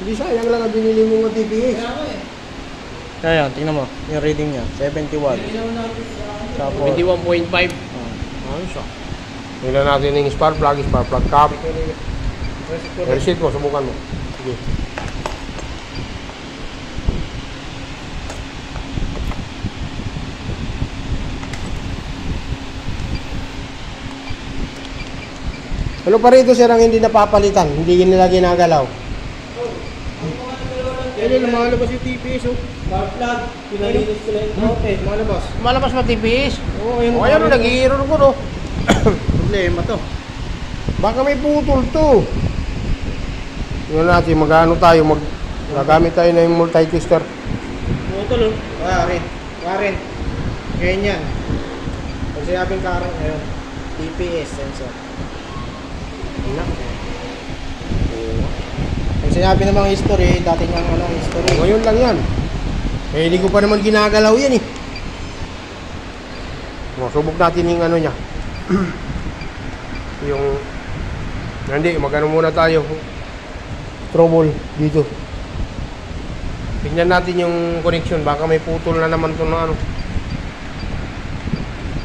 Hindi sayang lang ang binili mo ng TPS. Kaya, tingnan mo. Yung reading niya. 71. Tapos 21.5. Ayos ah. Tingnan natin yung spark plug cap. Reset mo, subukan mo. Sige. Ano pa rito sir ang hindi napapalitan? Hindi nila ginagalaw? Yan yung lumalabas yung TPS oh. Spark plug. Pinalinis ko lang yung okay. Malabas. malabas matipis. Oo, yun. O ayan, nag-i-error ko no. Problema to. Baka may putol to. Tingnan natin, mag-ano tayo, gagamit tayo na yung multi-tester. Putol oh. Karen. Ganyan. Pag sinabing Karen, ayun. TPS sensor. Pag sinabi namang history, dati nga history. Ngayon lang yan. Eh, hindi ko pa naman ginagalaw yan eh. Subok natin yung ano niya. Hindi, magano muna tayo. Trouble dito. Tingnan natin yung connection. Baka may putol na naman ito na ano.